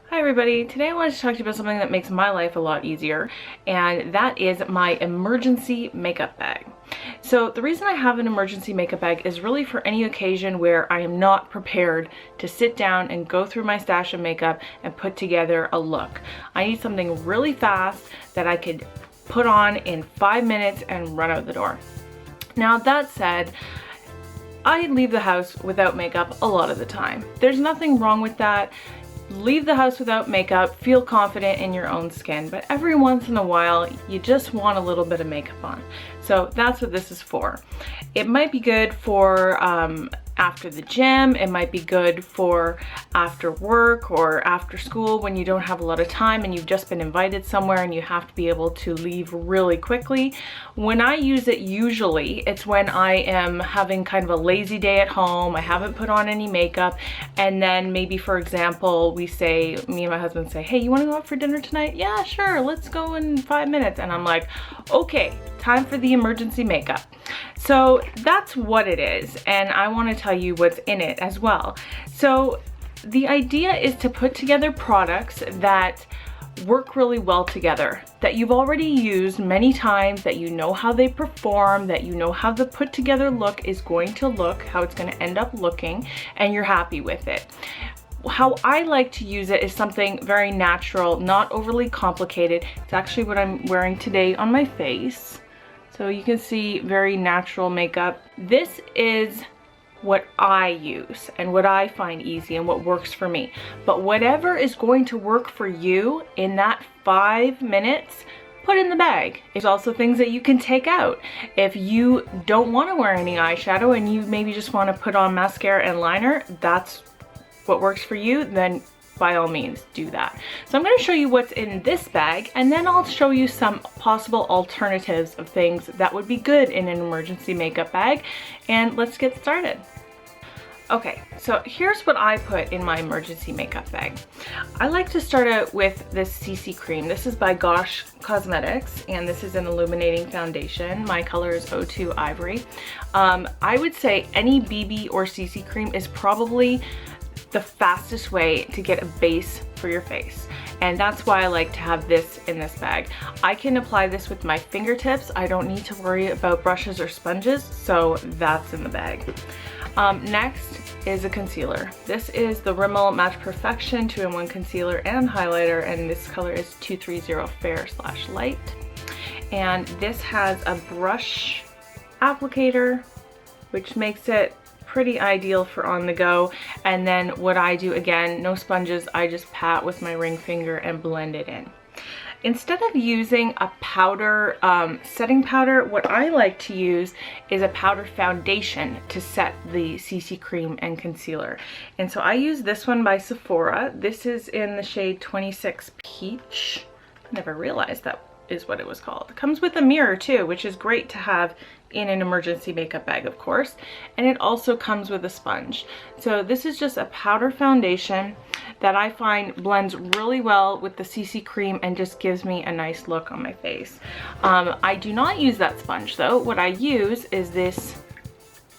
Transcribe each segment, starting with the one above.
Hi everybody, today I wanted to talk to you about something that makes my life a lot easier, and that is my emergency makeup bag. So the reason I have an emergency makeup bag is really for any occasion where I am not prepared to sit down and go through my stash of makeup and put together a look. I need something really fast that I could put on in 5 minutes and run out the door. Now that said, I leave the house without makeup a lot of the time. There's nothing wrong with that. Leave the house without makeup, feel confident in your own skin, but every once in a while you just want a little bit of makeup on. So that's what this is for. It might be good for after the gym, it might be good for after work or after school when you don't have a lot of time and you've just been invited somewhere and you have to be able to leave really quickly. When I use it, usually it's when I am having kind of a lazy day at home, I haven't put on any makeup, and then maybe, for example, me and my husband say, hey, you want to go out for dinner tonight? Yeah, sure, let's go in 5 minutes. And I'm like, okay, time for the emergency makeup. So that's what it is, and I want to tell you what's in it as well. So the idea is to put together products that work really well together, that you've already used many times, that you know how they perform, that you know how the put together look is going to look, how it's going to end up looking, and you're happy with it. How I like to use it is something very natural, not overly complicated. It's actually what I'm wearing today on my face. So you can see very natural makeup. This is what I use and what I find easy and what works for me. But whatever is going to work for you in that 5 minutes, put in the bag. There's also things that you can take out. If you don't want to wear any eyeshadow and you maybe just want to put on mascara and liner, that's what works for you, then by all means do that. So I'm going to show you what's in this bag, and then I'll show you some possible alternatives of things that would be good in an emergency makeup bag, and let's get started. Okay, so here's what I put in my emergency makeup bag. I like to start out with this CC cream. This is by Gosh Cosmetics, and this is an illuminating foundation. My color is 02 Ivory. I would say any BB or CC cream is probably the fastest way to get a base for your face, and that's why I like to have this in this bag. I can apply this with my fingertips. I don't need to worry about brushes or sponges, so that's in the bag. Next is a concealer. This is the Rimmel Match Perfection 2-in-1 concealer and highlighter, and this color is 230 Fair/Light. And this has a brush applicator, which makes it pretty ideal for on the go. And then what I do, again, no sponges, I just pat with my ring finger and blend it in. Instead of using a powder, setting powder, what I like to use is a powder foundation to set the CC cream and concealer. And so I use this one by Sephora. This is in the shade 26 Peach. I never realized that is what it was called. It comes with a mirror too, which is great to have in an emergency makeup bag, of course, and it also comes with a sponge. So this is just a powder foundation that I find blends really well with the CC cream and just gives me a nice look on my face. I do not use that sponge though. What I use is this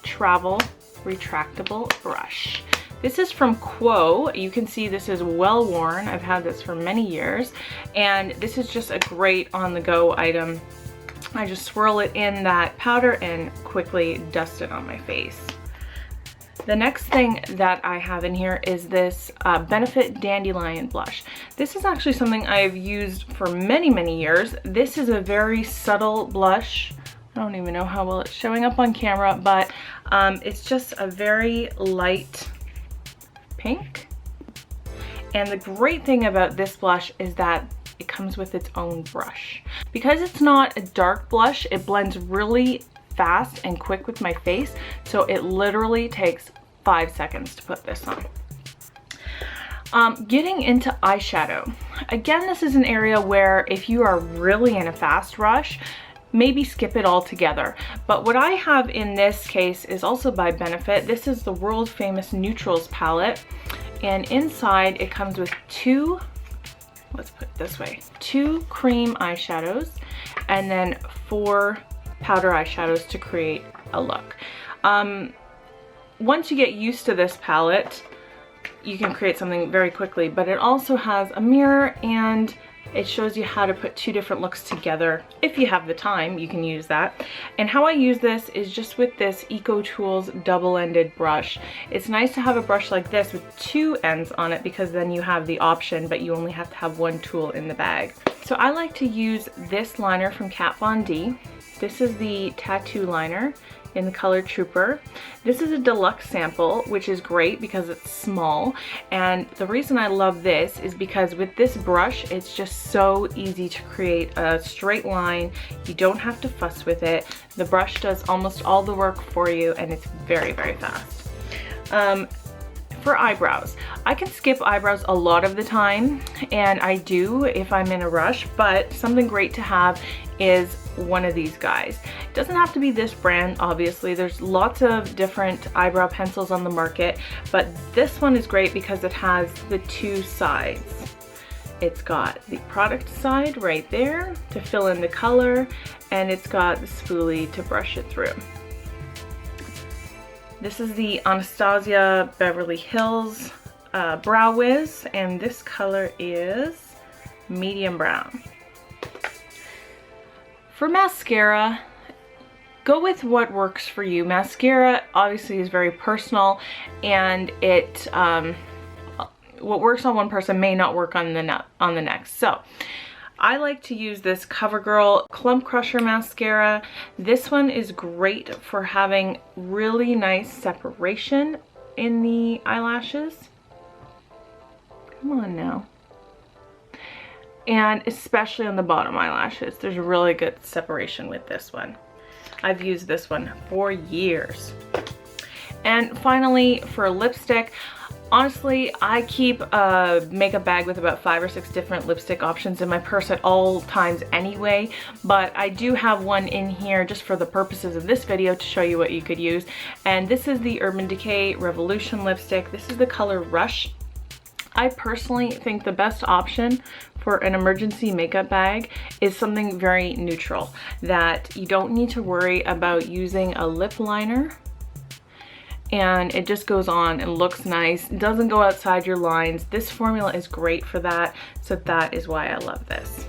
travel retractable brush. This is from Quo. You can see this is well worn. I've had this for many years, and this is just a great on-the-go item. I just swirl it in that powder and quickly dust it on my face. The next thing that I have in here is this Benefit Dandelion blush. This is actually something I've used for many years. This is a very subtle blush. I don't even know how well it's showing up on camera, but it's just a very light pink. And the great thing about this blush is that it comes with its own brush. Because it's not a dark blush, it blends really fast and quick with my face, so it literally takes 5 seconds to put this on. Getting into eyeshadow. Again, this is an area where if you are really in a fast rush, maybe skip it altogether. But what I have in this case is also by Benefit. This is the world famous Neutrals palette, and inside it comes with two, let's put it this way, 2 cream eyeshadows and then 4 powder eyeshadows to create a look. Once you get used to this palette, you can create something very quickly, but it also has a mirror and it shows you how to put two different looks together. If you have the time, you can use that. And how I use this is just with this Eco Tools double-ended brush. It's nice to have a brush like this with two ends on it because then you have the option, but you only have to have one tool in the bag. So I like to use this liner from Kat Von D. This is the tattoo liner in the color Trooper. This is a deluxe sample, which is great because it's small. And the reason I love this is because with this brush, it's just so easy to create a straight line. You don't have to fuss with it. The brush does almost all the work for you and it's very, very fast. For eyebrows, I can skip eyebrows a lot of the time, and I do if I'm in a rush, but something great to have is one of these guys. It doesn't have to be this brand, obviously. There's lots of different eyebrow pencils on the market, but this one is great because it has the two sides. It's got the product side right there to fill in the color, and it's got the spoolie to brush it through. This is the Anastasia Beverly Hills Brow Wiz, and this color is medium brown. For mascara, go with what works for you. Mascara obviously is very personal, and it what works on one person may not work on the next. So I like to use this CoverGirl Clump Crusher mascara. This one is great for having really nice separation in the eyelashes. Come on now. And especially on the bottom eyelashes, there's really good separation with this one. I've used this one for years. And finally, for lipstick, honestly, I keep a makeup bag with about 5 or 6 different lipstick options in my purse at all times anyway, but I do have one in here just for the purposes of this video to show you what you could use. And this is the Urban Decay Revolution lipstick. This is the color Rush. I personally think the best option for an emergency makeup bag is something very neutral, that you don't need to worry about using a lip liner, and it just goes on and looks nice. It doesn't go outside your lines. This formula is great for that, so that is why I love this.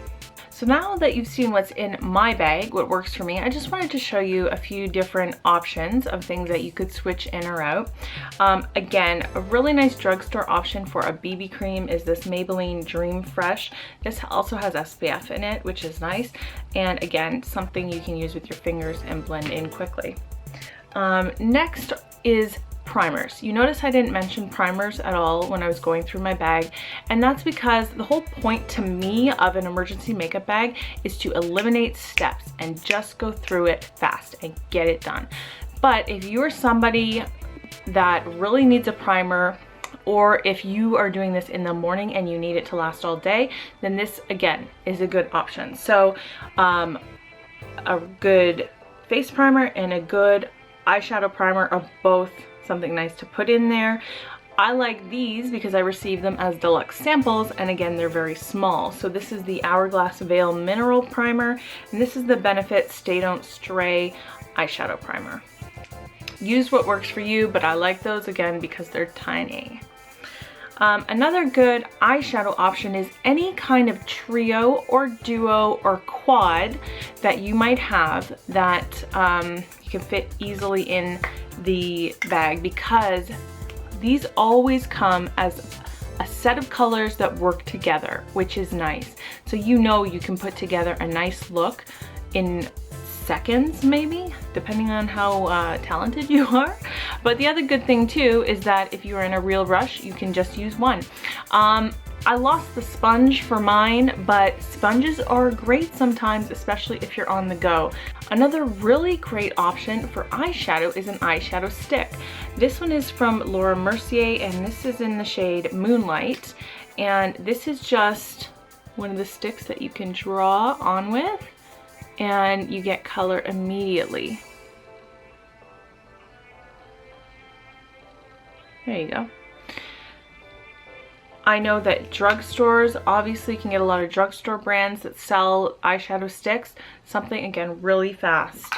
So now that you've seen what's in my bag, what works for me, I just wanted to show you a few different options of things that you could switch in or out. Again, a really nice drugstore option for a BB cream is this Maybelline Dream Fresh. This also has SPF in it, which is nice. And again, something you can use with your fingers and blend in quickly. Next is primers. You notice I didn't mention primers at all when I was going through my bag, and that's because the whole point to me of an emergency makeup bag is to eliminate steps and just go through it fast and get it done. But if you're somebody that really needs a primer, or if you are doing this in the morning and you need it to last all day, then this again is a good option. So a good face primer and a good eyeshadow primer are both something nice to put in there. I like these because I received them as deluxe samples, and again, they're very small. So this is the Hourglass Veil Mineral Primer, and this is the Benefit Stay Don't Stray Eyeshadow Primer. Use what works for you, but I like those again because they're tiny. Another good eyeshadow option is any kind of trio or duo or quad that you might have that you can fit easily in the bag, because these always come as a set of colors that work together, which is nice. So you know you can put together a nice look in seconds, maybe, depending on how talented you are. But the other good thing too is that if you're in a real rush, you can just use one. I lost the sponge for mine, but sponges are great sometimes, especially if you're on the go. Another really great option for eyeshadow is an eyeshadow stick. This one is from Laura Mercier, and this is in the shade Moonlight. And this is just one of the sticks that you can draw on with, and you get color immediately. There you go. I know that drugstores obviously can get a lot of drugstore brands that sell eyeshadow sticks. Something, again, really fast.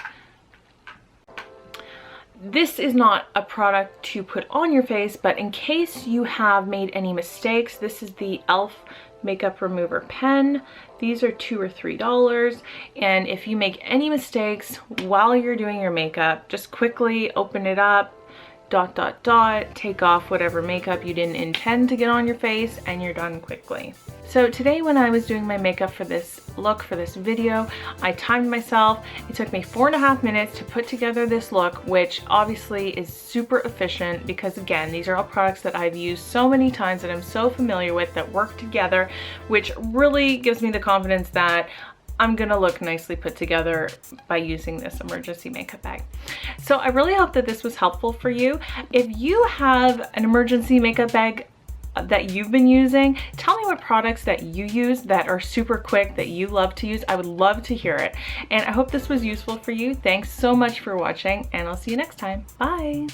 This is not a product to put on your face, but in case you have made any mistakes, this is the e.l.f. makeup remover pen. These are $2 or $3, and if you make any mistakes while you're doing your makeup, just quickly open it up, take off whatever makeup you didn't intend to get on your face, and you're done quickly. So today when I was doing my makeup for this look, for this video, I timed myself. It took me 4.5 minutes to put together this look, which obviously is super efficient because, again, these are all products that I've used so many times that I'm so familiar with that work together, which really gives me the confidence that I'm gonna look nicely put together by using this emergency makeup bag. So I really hope that this was helpful for you. If you have an emergency makeup bag that you've been using, tell me what products that you use that are super quick that you love to use. I would love to hear it. And I hope this was useful for you. Thanks so much for watching, and I'll see you next time. Bye.